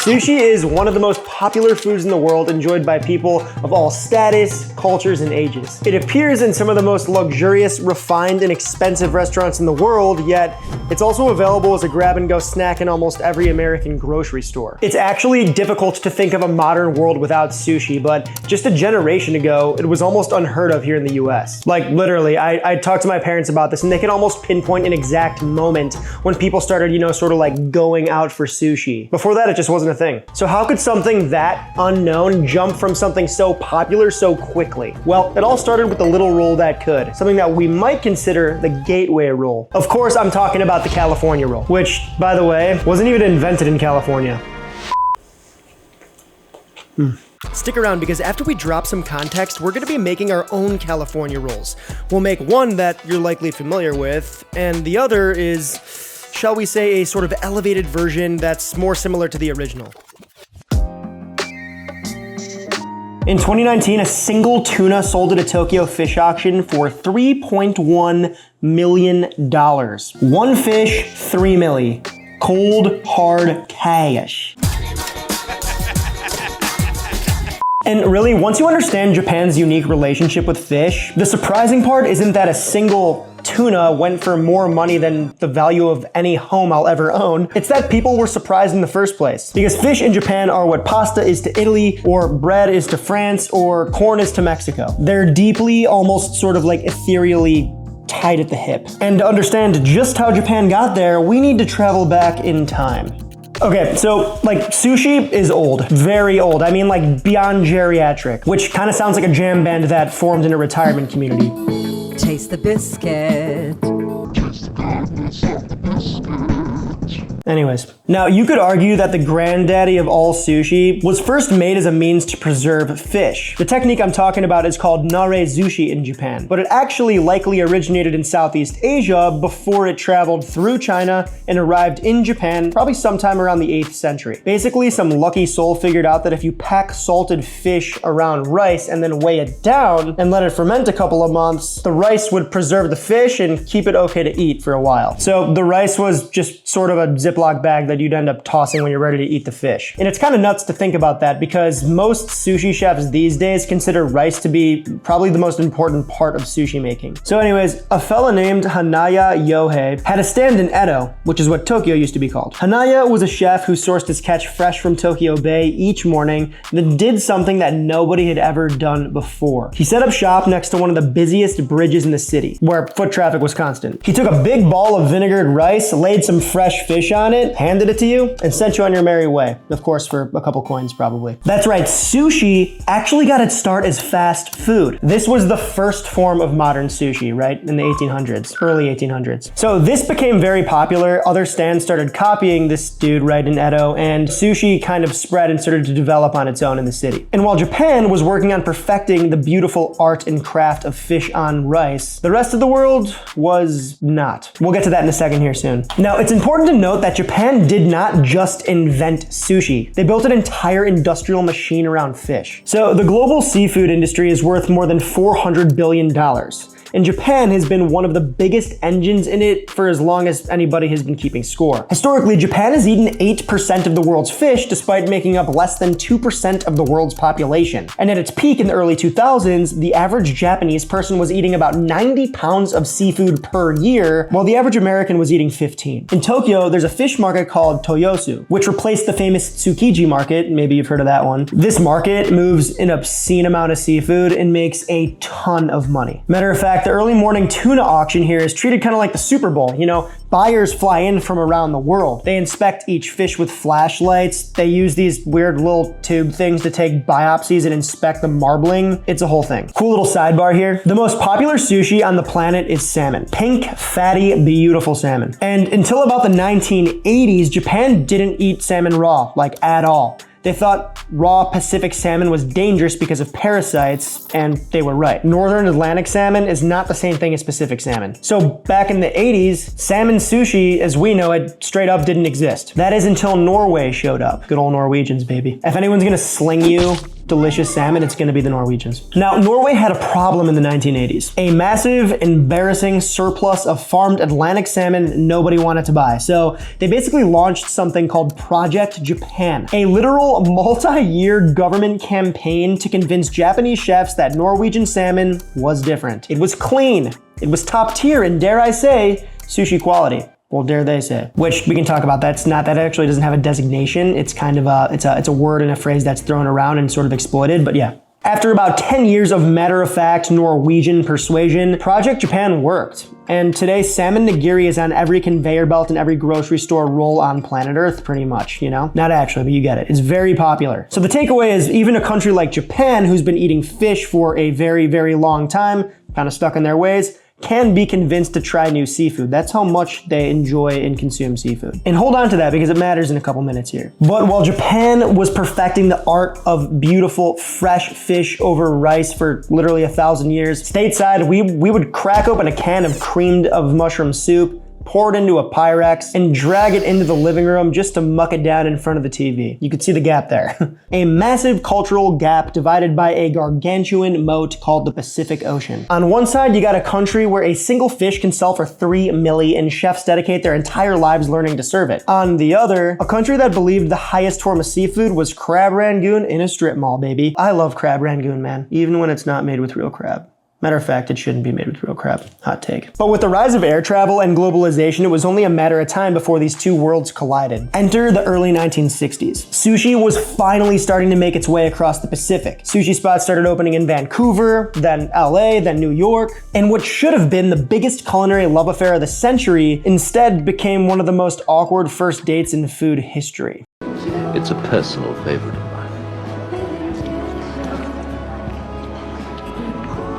Sushi is one of the most popular foods in the world, enjoyed by people of all status, cultures, and ages. It appears in some of the most luxurious, refined, and expensive restaurants in the world, yet it's also available as a grab-and-go snack in almost every American grocery store. It's actually difficult to think of a modern world without sushi, but just a generation ago, it was almost unheard of here in the US. Like literally, I talked to my parents about this and they can almost pinpoint an exact moment when people started, you know, sort of like going out for sushi. Before that, it just wasn't a thing. So how could something that unknown jump from something so popular so quickly? Well, it all started with the little rule that could, something that we might consider the gateway rule. Of course, I'm talking about the California roll, which, by the way, wasn't even invented in California. Stick around because after we drop some context, we're gonna be making our own California rolls. We'll make one that you're likely familiar with, and the other is, shall we say, a sort of elevated version that's more similar to the original. In 2019, a single tuna sold at a Tokyo fish auction for $3.1 million. One fish, $3 million. Cold, hard cash. And really, once you understand Japan's unique relationship with fish, the surprising part isn't that a single tuna went for more money than the value of any home I'll ever own. It's that people were surprised in the first place. Because fish in Japan are what pasta is to Italy, or bread is to France, or corn is to Mexico. They're deeply, almost sort of like ethereally tied at the hip. And to understand just how Japan got there, we need to travel back in time. Okay, so like sushi is old, very old. I mean like beyond geriatric, which kind of sounds like a jam band that formed in a retirement community. Taste the biscuit. Anyways, now you could argue that the granddaddy of all sushi was first made as a means to preserve fish. The technique I'm talking about is called nare-zushi in Japan, but it actually likely originated in Southeast Asia before it traveled through China and arrived in Japan probably sometime around the 8th century. Basically, some lucky soul figured out that if you pack salted fish around rice and then weigh it down and let it ferment a couple of months, the rice would preserve the fish and keep it okay to eat for a while. So the rice was just sort of a Ziploc bag that you'd end up tossing when you're ready to eat the fish. And it's kind of nuts to think about that because most sushi chefs these days consider rice to be probably the most important part of sushi making. So anyways, a fella named Hanaya Yohei had a stand in Edo, which is what Tokyo used to be called. Hanaya was a chef who sourced his catch fresh from Tokyo Bay each morning and then did something that nobody had ever done before. He set up shop next to one of the busiest bridges in the city, where foot traffic was constant. He took a big ball of vinegared rice, laid some fresh fish on it, handed it to you, and sent you on your merry way. Of course, for a couple coins, probably. That's right, sushi actually got its start as fast food. This was the first form of modern sushi, right? In the 1800s, early 1800s. So this became very popular. Other stands started copying this dude right in Edo, and sushi kind of spread and started to develop on its own in the city. And while Japan was working on perfecting the beautiful art and craft of fish on rice, the rest of the world was not. We'll get to that in a second here soon. Now, it's important to note that Japan did not just invent sushi. They built an entire industrial machine around fish. So the global seafood industry is worth more than $400 billion. And Japan has been one of the biggest engines in it for as long as anybody has been keeping score. Historically, Japan has eaten 8% of the world's fish despite making up less than 2% of the world's population. And at its peak in the early 2000s, the average Japanese person was eating about 90 pounds of seafood per year, while the average American was eating 15. In Tokyo, there's a fish market called Toyosu, which replaced the famous Tsukiji market. Maybe you've heard of that one. This market moves an obscene amount of seafood and makes a ton of money. Matter of fact, the early morning tuna auction here is treated kind of like the Super Bowl. You know, buyers fly in from around the world. They inspect each fish with flashlights. They use these weird little tube things to take biopsies and inspect the marbling. It's a whole thing. Cool little sidebar here. The most popular sushi on the planet is salmon. Pink, fatty, beautiful salmon. And until about the 1980s, Japan didn't eat salmon raw, like at all. They thought raw Pacific salmon was dangerous because of parasites, and they were right. Northern Atlantic salmon is not the same thing as Pacific salmon. So back in the 80s, salmon sushi, as we know it, straight up didn't exist. That is until Norway showed up. Good old Norwegians, baby. If anyone's gonna sling you delicious salmon, it's gonna be the Norwegians. Now, Norway had a problem in the 1980s. A massive, embarrassing surplus of farmed Atlantic salmon nobody wanted to buy. So they basically launched something called Project Japan, a literal multi-year government campaign to convince Japanese chefs that Norwegian salmon was different. It was clean, it was top tier, and dare I say, sushi quality. Well, dare they say, which we can talk about. That actually doesn't have a designation. It's kind of it's a word and a phrase that's thrown around and sort of exploited, but yeah. After about 10 years of matter-of-fact Norwegian persuasion, Project Japan worked. And today, salmon nigiri is on every conveyor belt in every grocery store roll on planet Earth, pretty much, you know? Not actually, but you get it. It's very popular. So the takeaway is, even a country like Japan, who's been eating fish for a very, very long time, kind of stuck in their ways, can be convinced to try new seafood. That's how much they enjoy and consume seafood. And hold on to that because it matters in a couple minutes here. But while Japan was perfecting the art of beautiful, fresh fish over rice for literally 1,000 years, stateside, we would crack open a can of creamed of mushroom soup, pour it into a Pyrex, and drag it into the living room just to muck it down in front of the TV. You could see the gap there. A massive cultural gap divided by a gargantuan moat called the Pacific Ocean. On one side, you got a country where a single fish can sell for $3 million and chefs dedicate their entire lives learning to serve it. On the other, a country that believed the highest form of seafood was crab rangoon in a strip mall, baby. I love crab rangoon, man, even when it's not made with real crab. Matter of fact, it shouldn't be made with real crab. Hot take. But with the rise of air travel and globalization, it was only a matter of time before these two worlds collided. Enter the early 1960s. Sushi was finally starting to make its way across the Pacific. Sushi spots started opening in Vancouver, then LA, then New York. And what should have been the biggest culinary love affair of the century instead became one of the most awkward first dates in food history. It's a personal favorite of mine.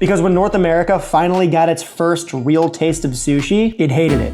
Because when North America finally got its first real taste of sushi, it hated it.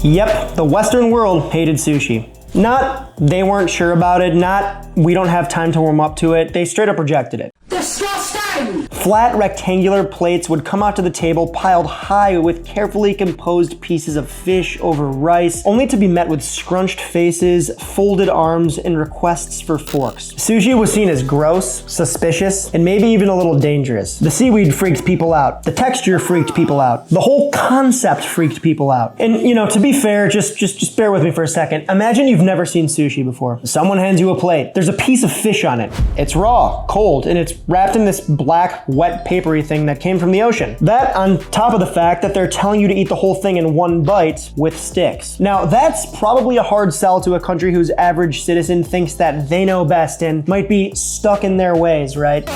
Yep, the Western world hated sushi. Not they weren't sure about it, not we don't have time to warm up to it, they straight up rejected it. Disgusting! Flat rectangular plates would come out to the table piled high with carefully composed pieces of fish over rice, only to be met with scrunched faces, folded arms, and requests for forks. Sushi was seen as gross, suspicious, and maybe even a little dangerous. The seaweed freaked people out. The texture freaked people out. The whole concept freaked people out. And you know, to be fair, just bear with me for a second. Imagine you've never seen sushi before. Someone hands you a plate. There's a piece of fish on it. It's raw, cold, and it's wrapped in this black, wet, papery thing that came from the ocean. That on top of the fact that they're telling you to eat the whole thing in one bite with sticks. Now that's probably a hard sell to a country whose average citizen thinks that they know best and might be stuck in their ways, right?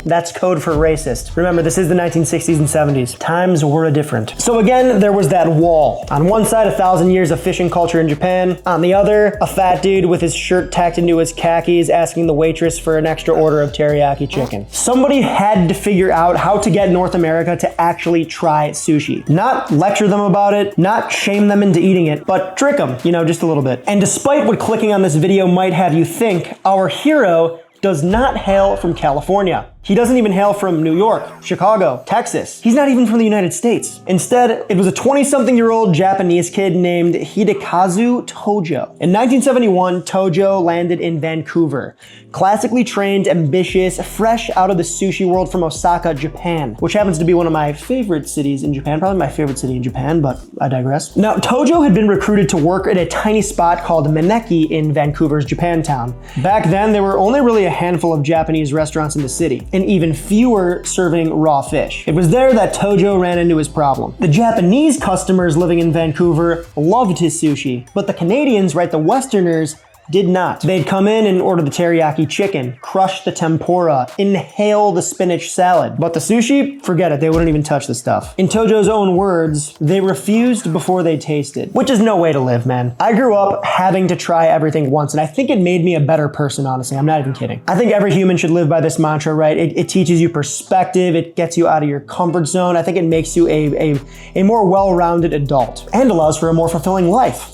That's code for racist. Remember, this is the 1960s and 70s. Times were different. So again, there was that wall. On one side, 1,000 years of fishing culture in Japan. On the other, a fat dude with his shirt tacked into his khakis asking the waitress for an extra order of teriyaki chicken. Somebody had to figure out how to get North America to actually try sushi. Not lecture them about it, not shame them into eating it, but trick them, you know, just a little bit. And despite what clicking on this video might have you think, our hero does not hail from California. He doesn't even hail from New York, Chicago, Texas. He's not even from the United States. Instead, it was a 20-something-year-old Japanese kid named Hidekazu Tojo. In 1971, Tojo landed in Vancouver. Classically trained, ambitious, fresh out of the sushi world from Osaka, Japan, which happens to be one of my favorite cities in Japan, probably my favorite city in Japan, but I digress. Now, Tojo had been recruited to work at a tiny spot called Maneki in Vancouver's Japantown. Back then, there were only really a handful of Japanese restaurants in the city, and even fewer serving raw fish. It was there that Tojo ran into his problem. The Japanese customers living in Vancouver loved his sushi, but the Canadians, right, the Westerners, Did not. They'd come in and order the teriyaki chicken, crush the tempura, inhale the spinach salad. But the sushi, forget it, they wouldn't even touch the stuff. In Tojo's own words, they refused before they tasted, which is no way to live, man. I grew up having to try everything once, and I think it made me a better person, honestly. I'm not even kidding. I think every human should live by this mantra, right? It teaches you perspective, it gets you out of your comfort zone. I think it makes you a more well-rounded adult and allows for a more fulfilling life.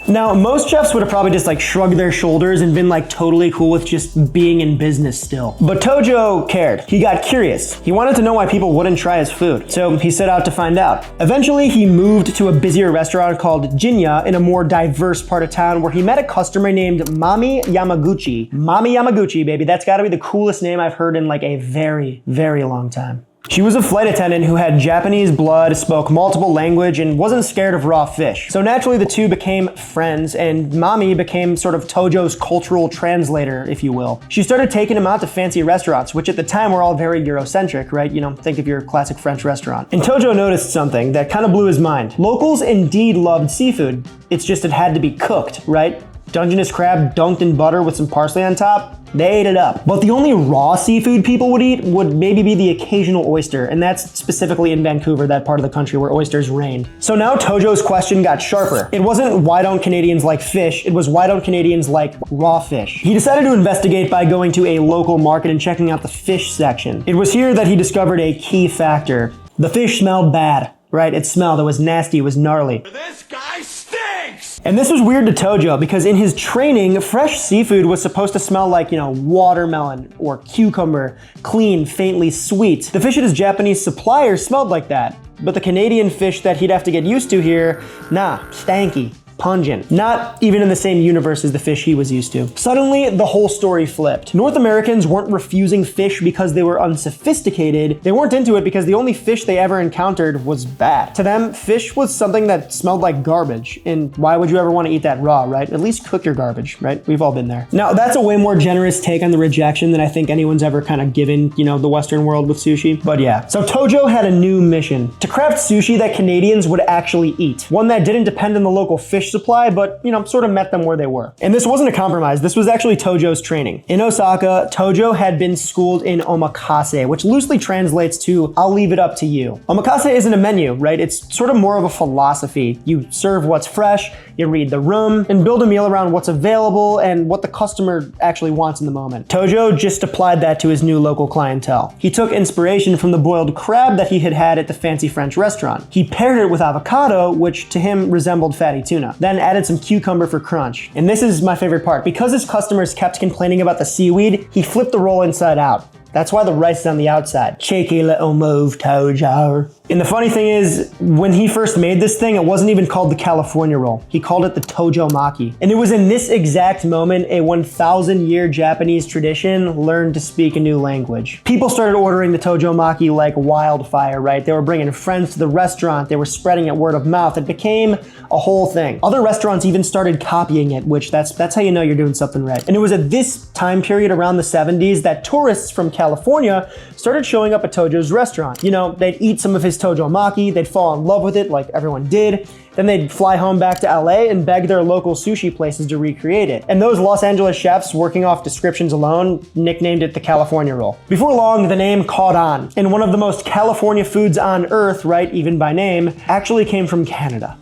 Now, most chefs would have probably just like shrugged their shoulders and been like totally cool with just being in business still. But Tojo cared. He got curious. He wanted to know why people wouldn't try his food. So he set out to find out. Eventually, he moved to a busier restaurant called Jinya in a more diverse part of town where he met a customer named Mami Yamaguchi. Mami Yamaguchi, baby. That's gotta be the coolest name I've heard in like a very, very long time. She was a flight attendant who had Japanese blood, spoke multiple languages, and wasn't scared of raw fish. So naturally the two became friends, and Mami became sort of Tojo's cultural translator, if you will. She started taking him out to fancy restaurants, which at the time were all very Eurocentric, right? You know, think of your classic French restaurant. And Tojo noticed something that kind of blew his mind. Locals indeed loved seafood. It's just it had to be cooked, right? Dungeness crab dunked in butter with some parsley on top. They ate it up. But the only raw seafood people would eat would maybe be the occasional oyster, and that's specifically in Vancouver, that part of the country where oysters reigned. So now Tojo's question got sharper. It wasn't why don't Canadians like fish, it was why don't Canadians like raw fish. He decided to investigate by going to a local market and checking out the fish section. It was here that he discovered a key factor. The fish smelled bad, right? It smelled, it was nasty, it was gnarly. This guy stinks! And this was weird to Tojo because in his training, fresh seafood was supposed to smell like, you know, watermelon or cucumber, clean, faintly sweet. The fish at his Japanese supplier smelled like that. But the Canadian fish that he'd have to get used to here, nah, stanky. Pungent. Not even in the same universe as the fish he was used to. Suddenly, the whole story flipped. North Americans weren't refusing fish because they were unsophisticated. They weren't into it because the only fish they ever encountered was bad. To them, fish was something that smelled like garbage. And why would you ever want to eat that raw, right? At least cook your garbage, right? We've all been there. Now, that's a way more generous take on the rejection than I think anyone's ever kind of given, you know, the Western world with sushi. But yeah. So Tojo had a new mission. To craft sushi that Canadians would actually eat. One that didn't depend on the local fish supply, but, you know, sort of met them where they were. And this wasn't a compromise. This was actually Tojo's training. In Osaka, Tojo had been schooled in omakase, which loosely translates to, I'll leave it up to you. Omakase isn't a menu, right? It's sort of more of a philosophy. You serve what's fresh, you read the room, and build a meal around what's available and what the customer actually wants in the moment. Tojo just applied that to his new local clientele. He took inspiration from the boiled crab that he had had at the fancy French restaurant. He paired it with avocado, which to him resembled fatty tuna. Then added some cucumber for crunch. And this is my favorite part. Because his customers kept complaining about the seaweed, he flipped the roll inside out. That's why the rice is on the outside. Cheeky little move, Tojo. And the funny thing is, when he first made this thing, it wasn't even called the California roll. He called it the Tojo Maki. And it was in this exact moment a 1,000-year Japanese tradition learned to speak a new language. People started ordering the Tojo Maki like wildfire, right? They were bringing friends to the restaurant. They were spreading it word of mouth. It became a whole thing. Other restaurants even started copying it, which that's how you know you're doing something right. And it was at this time period around the 70s that tourists from California started showing up at Tojo's restaurant. You know, they'd eat some of his Tojo Maki, they'd fall in love with it like everyone did, then they'd fly home back to LA and beg their local sushi places to recreate it. And those Los Angeles chefs, working off descriptions alone, nicknamed it the California roll. Before long, the name caught on, and one of the most California foods on earth, right, even by name, actually came from Canada.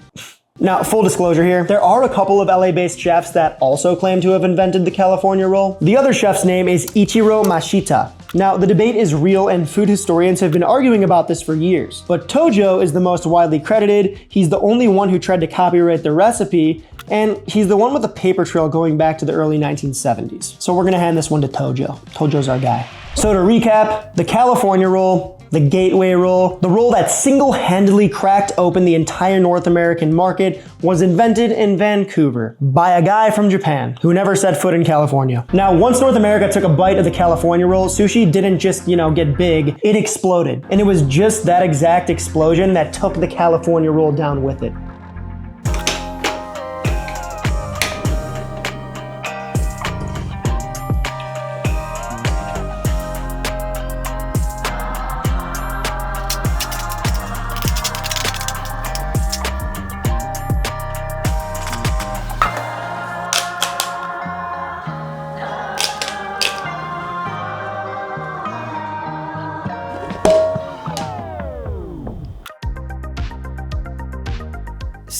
Now, full disclosure here, there are a couple of LA-based chefs that also claim to have invented the California roll. The other chef's name is Ichiro Mashita. Now, the debate is real and food historians have been arguing about this for years. But Tojo is the most widely credited, he's the only one who tried to copyright the recipe, and he's the one with a paper trail going back to the early 1970s. So we're gonna hand this one to Tojo. Tojo's our guy. So to recap, the California roll, the gateway roll, the roll that single-handedly cracked open the entire North American market, was invented in Vancouver by a guy from Japan who never set foot in California. Now, once North America took a bite of the California roll, sushi didn't just, you know, get big, it exploded. And it was just that exact explosion that took the California roll down with it.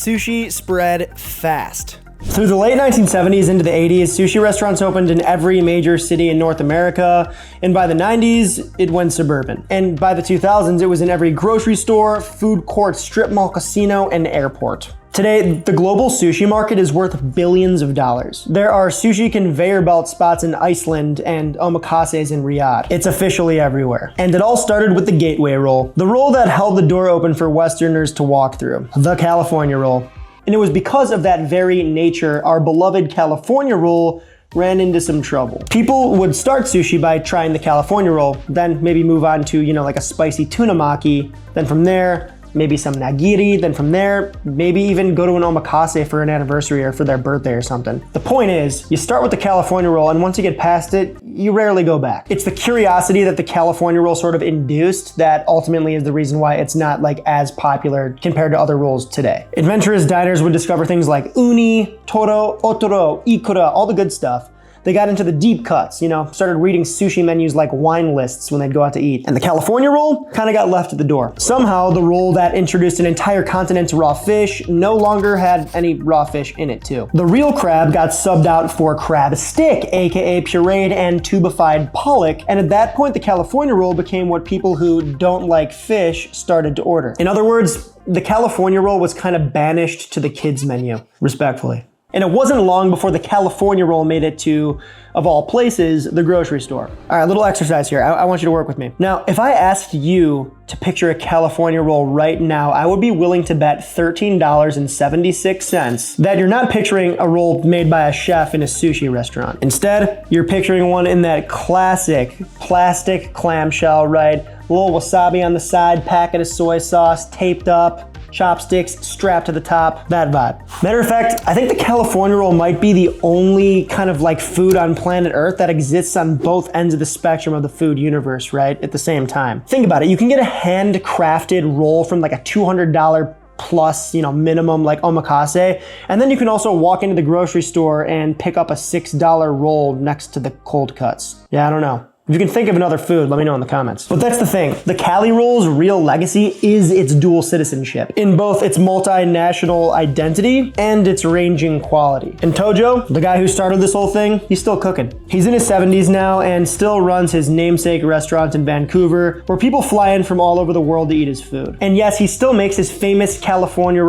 sushi spread fast. Through the late 1970s into the 80s, sushi restaurants opened in every major city in North America, and by the 90s, it went suburban. And by the 2000s, it was in every grocery store, food court, strip mall, casino, and airport. Today, the global sushi market is worth billions of dollars. There are sushi conveyor belt spots in Iceland and omakases in Riyadh. It's officially everywhere. And it all started with the gateway roll, the roll that held the door open for Westerners to walk through, the California roll. And it was because of that very nature our beloved California roll ran into some trouble. People would start sushi by trying the California roll, then maybe move on to, like a spicy tuna maki. Then from there, maybe some nigiri. Then from there, maybe even go to an omakase for an anniversary or for their birthday or something. The point is, you start with the California roll, and once you get past it, you rarely go back. It's the curiosity that the California roll sort of induced that ultimately is the reason why it's not like as popular compared to other rolls today. Adventurous diners would discover things like uni, toro, otoro, ikura, all the good stuff. They got into the deep cuts, started reading sushi menus like wine lists when they'd go out to eat. And the California roll kind of got left at the door. Somehow, the roll that introduced an entire continent to raw fish no longer had any raw fish in it too. The real crab got subbed out for crab stick, aka pureed and tubified pollock, and at that point, the California roll became what people who don't like fish started to order. In other words, the California roll was kind of banished to the kids menu, respectfully. And it wasn't long before the California roll made it to, of all places, the grocery store. All right, little exercise here. I want you to work with me. Now, if I asked you to picture a California roll right now, I would be willing to bet $13.76 that you're not picturing a roll made by a chef in a sushi restaurant. Instead, you're picturing one in that classic plastic clamshell, right? A little wasabi on the side, packet of soy sauce, taped up, chopsticks strapped to the top, that vibe. Matter of fact, I think the California roll might be the only kind of like food on planet Earth that exists on both ends of the spectrum of the food universe, right? At the same time. Think about it. You can get a handcrafted roll from like a $200 plus, minimum like omakase. And then you can also walk into the grocery store and pick up a $6 roll next to the cold cuts. Yeah, I don't know. If you can think of another food, let me know in the comments. But that's the thing. The Cali roll's real legacy is its dual citizenship in both its multinational identity and its ranging quality. And Tojo, the guy who started this whole thing, he's still cooking. He's in his 70s now and still runs his namesake restaurant in Vancouver where people fly in from all over the world to eat his food. And yes, he still makes his famous California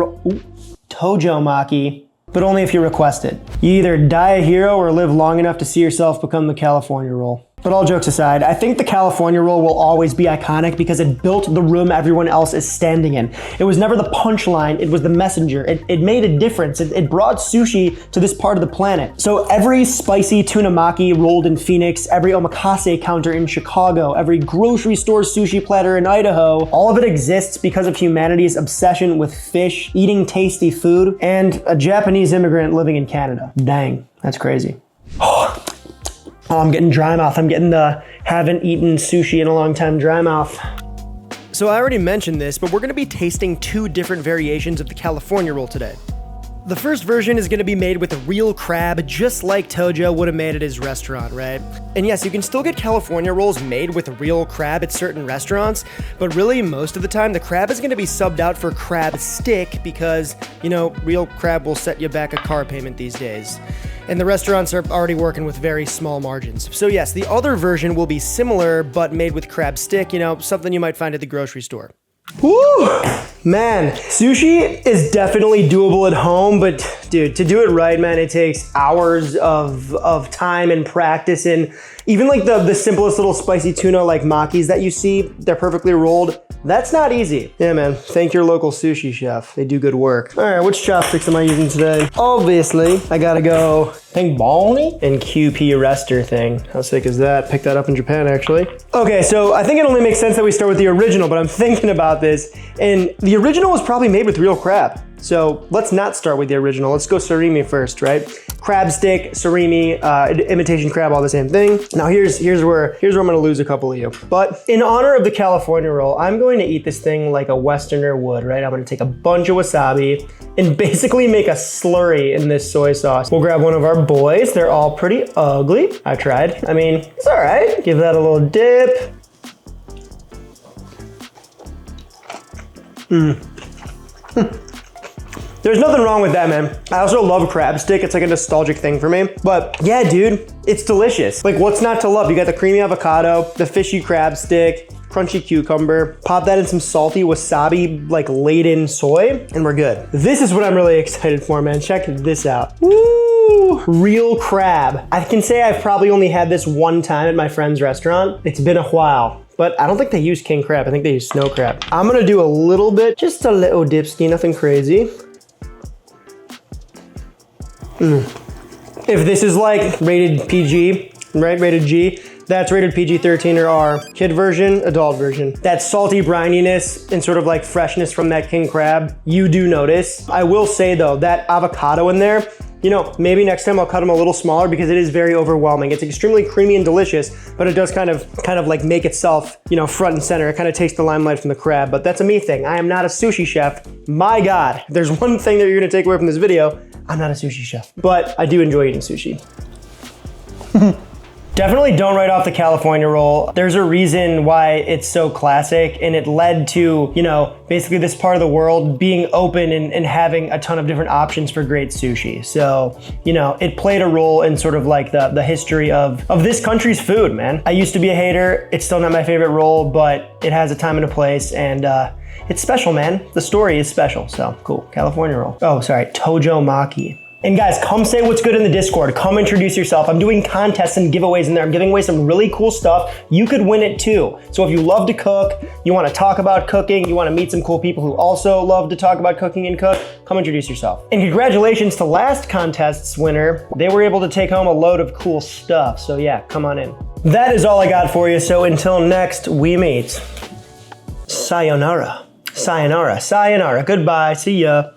Tojo maki, but only if you request it. You either die a hero or live long enough to see yourself become the California roll. But all jokes aside, I think the California roll will always be iconic because it built the room everyone else is standing in. It was never the punchline, it was the messenger. It made a difference. It brought sushi to this part of the planet. So every spicy tuna maki rolled in Phoenix, every omakase counter in Chicago, every grocery store sushi platter in Idaho, all of it exists because of humanity's obsession with fish, eating tasty food, and a Japanese immigrant living in Canada. Dang, that's crazy. Oh, I'm getting dry mouth. I'm getting the haven't eaten sushi in a long time dry mouth. So I already mentioned this, but we're gonna be tasting two different variations of the California roll today. The first version is gonna be made with a real crab, just like Tojo would have made at his restaurant, right? And yes, you can still get California rolls made with real crab at certain restaurants, but really most of the time the crab is gonna be subbed out for crab stick because, real crab will set you back a car payment these days. And the restaurants are already working with very small margins. So yes, the other version will be similar, but made with crab stick, something you might find at the grocery store. Woo! Man, sushi is definitely doable at home, but dude, to do it right, man, it takes hours of time and practice. And even like the simplest little spicy tuna like makis that you see, they're perfectly rolled. That's not easy. Yeah, man, thank your local sushi chef. They do good work. All right, which chopsticks am I using today? Obviously, I gotta go, Bony and QP arrestor thing. How sick is that? Picked that up in Japan, actually. Okay, so I think it only makes sense that we start with the original, but I'm thinking about this, and the original was probably made with real crab. So let's not start with the original. Let's go surimi first, right? Crab stick, surimi, imitation crab, all the same thing. Now here's where I'm gonna lose a couple of you. But in honor of the California roll, I'm going to eat this thing like a Westerner would, right? I'm gonna take a bunch of wasabi and basically make a slurry in this soy sauce. We'll grab one of our boys. They're all pretty ugly. I tried. I mean, it's all right. Give that a little dip. There's nothing wrong with that, man. I also love crab stick. It's like a nostalgic thing for me. But yeah, dude, it's delicious. Like, what's not to love? You got the creamy avocado, the fishy crab stick, crunchy cucumber. Pop that in some salty wasabi, like laden soy, and we're good. This is what I'm really excited for, man. Check this out. Woo! Real crab. I can say I've probably only had this one time at my friend's restaurant. It's been a while. But I don't think they use king crab. I think they use snow crab. I'm gonna do a little bit, just a little dipski, nothing crazy. If this is like rated PG, right, rated G, that's rated PG-13 or R. Kid version, adult version. That salty brininess and sort of like freshness from that king crab, you do notice. I will say though, that avocado in there, you know, maybe next time I'll cut them a little smaller because it is very overwhelming. It's extremely creamy and delicious, but it does kind of like make itself, you know, front and center. It kind of takes the limelight from the crab, but that's a me thing. I am not a sushi chef. My God, if there's one thing that you're gonna take away from this video, I'm not a sushi chef, but I do enjoy eating sushi. Definitely don't write off the California roll. There's a reason why it's so classic, and it led to, you know, basically this part of the world being open and having a ton of different options for great sushi. So, you know, it played a role in sort of like the history of this country's food, man. I used to be a hater. It's still not my favorite roll, but it has a time and a place, and it's special, man. The story is special, so cool. California roll. Oh, sorry, Tojo Maki. And guys, come say what's good in the Discord. Come introduce yourself. I'm doing contests and giveaways in there. I'm giving away some really cool stuff. You could win it too. So if you love to cook, you want to talk about cooking, you want to meet some cool people who also love to talk about cooking and cook, come introduce yourself. And congratulations to last contest's winner. They were able to take home a load of cool stuff. So yeah, come on in. That is all I got for you. So until next we meet, sayonara. Sayonara. Sayonara. Goodbye. See ya.